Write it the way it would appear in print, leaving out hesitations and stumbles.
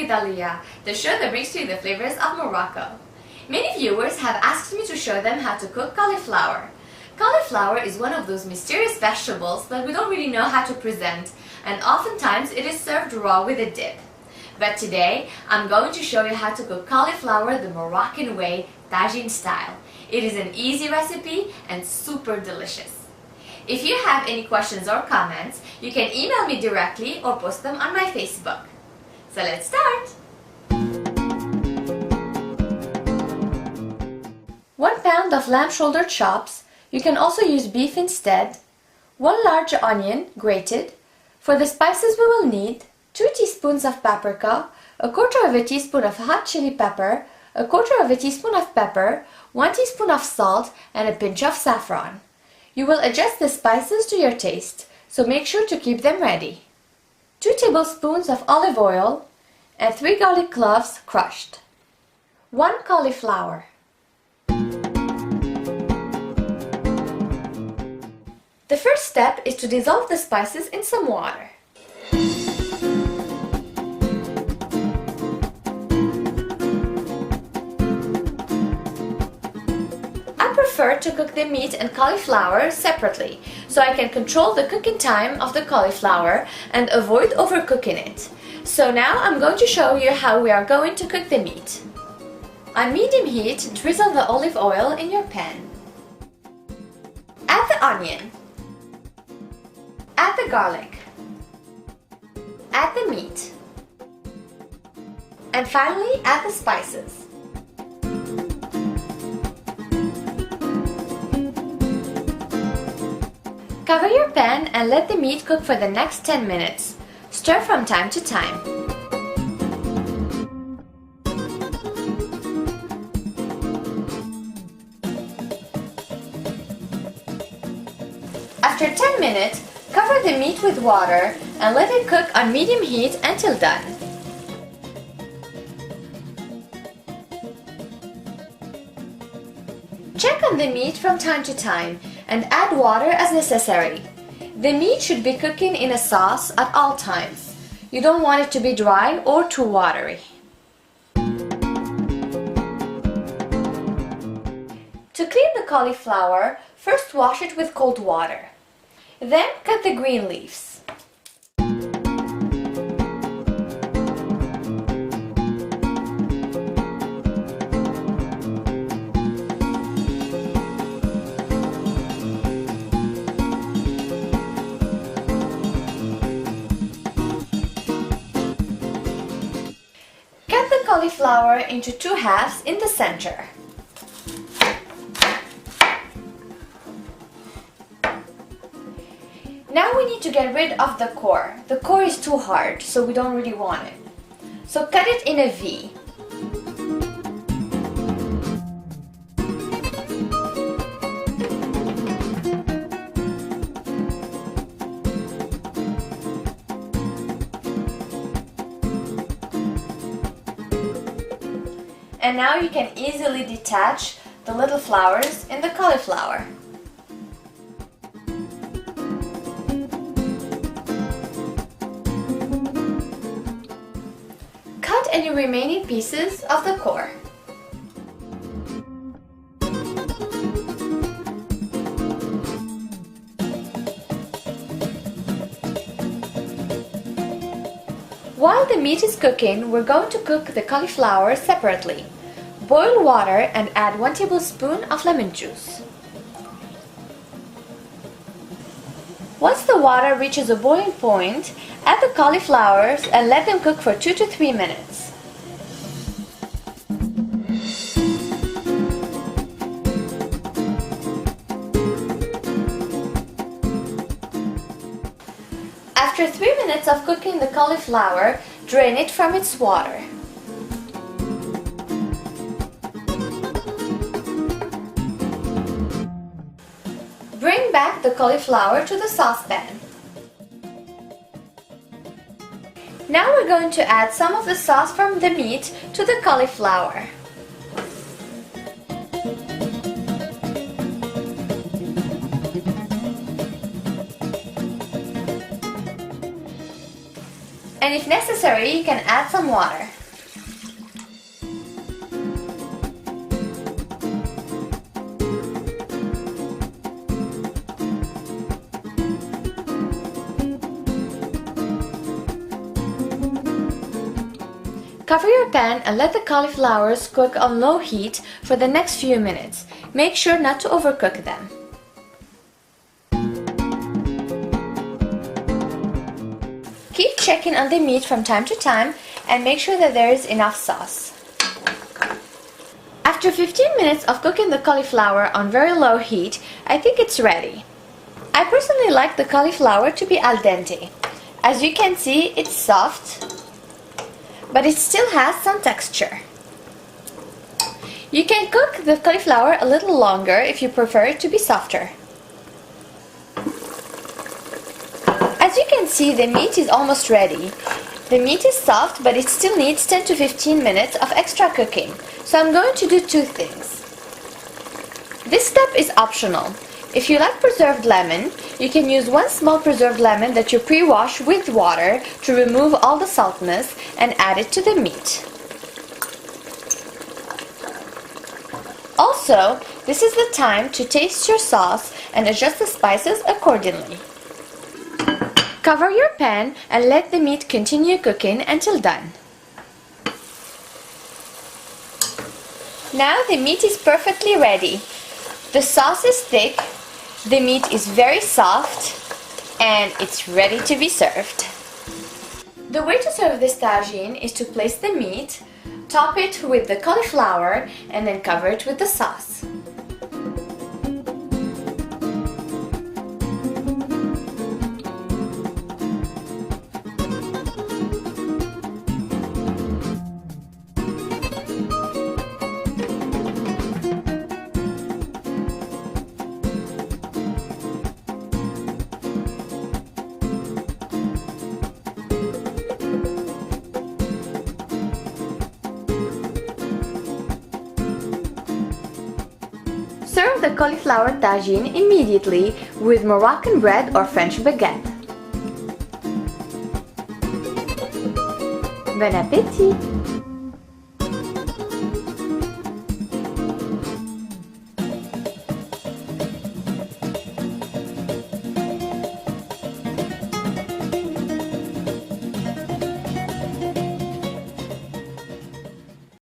with Alia, the show that brings to you the flavors of Morocco. Many viewers have asked me to show them how to cook cauliflower. Cauliflower is one of those mysterious vegetables that we don't really know how to present, and oftentimes it is served raw with a dip. But today, I'm going to show you how to cook cauliflower the Moroccan way, Tajine style. It is an easy recipe and super delicious. If you have any questions or comments, you can email me directly or post them on my Facebook. So let's start! 1 pound of lamb shoulder chops. You can also use beef instead. 1 large onion, grated. For the spices we will need 2 teaspoons of paprika, 1/4 teaspoon of hot chili pepper, 1/4 teaspoon of pepper, 1 teaspoon of salt, and a pinch of saffron. You will adjust the spices to your taste, so make sure to keep them ready. 2 tablespoons of olive oil and 3 garlic cloves crushed. 1 cauliflower. The first step is to dissolve the spices in some water. I prefer to cook the meat and cauliflower separately, so I can control the cooking time of the cauliflower and avoid overcooking it. So now I'm going to show you how we are going to cook the meat. On medium heat, drizzle the olive oil in your pan. Add the onion. Add the garlic. Add the meat. And finally, add the spices. Cover your pan and let the meat cook for the next 10 minutes. Stir from time to time. After 10 minutes, cover the meat with water and let it cook on medium heat until done. Check on the meat from time to time and add water as necessary. The meat should be cooking in a sauce at all times. You don't want it to be dry or too watery. To clean the cauliflower, first wash it with cold water. Then cut the green leaves. Cut the cauliflower into 2 halves in the center. Now we need to get rid of the core. The core is too hard, so we don't really want it. So cut it in a V. And now you can easily detach the little flowers in the cauliflower. Cut any remaining pieces of the core. While the meat is cooking, we're going to cook the cauliflower separately. Boil water and add 1 tablespoon of lemon juice. Once the water reaches a boiling point, add the cauliflowers and let them cook for 2 to 3 minutes. After 3 minutes of cooking the cauliflower, drain it from its water. Bring back the cauliflower to the saucepan. Now we're going to add some of the sauce from the meat to the cauliflower. And if necessary, you can add some water. Cover your pan and let the cauliflowers cook on low heat for the next few minutes. Make sure not to overcook them. Keep checking on the meat from time to time and make sure that there is enough sauce. After 15 minutes of cooking the cauliflower on very low heat, I think it's ready. I personally like the cauliflower to be al dente. As you can see, it's soft, but it still has some texture. You can cook the cauliflower a little longer if you prefer it to be softer. As you can see, the meat is almost ready. The meat is soft, but it still needs 10 to 15 minutes of extra cooking, so I'm going to do two things. This step is optional. If you like preserved lemon, you can use one small preserved lemon that you pre-wash with water to remove all the saltiness and add it to the meat. Also, this is the time to taste your sauce and adjust the spices accordingly. Cover your pan and let the meat continue cooking until done. Now the meat is perfectly ready. The sauce is thick, the meat is very soft, and it's ready to be served. The way to serve this tagine is to place the meat, top it with the cauliflower, and then cover it with the sauce. Serve the cauliflower tagine immediately with Moroccan bread or French baguette. Bon appétit!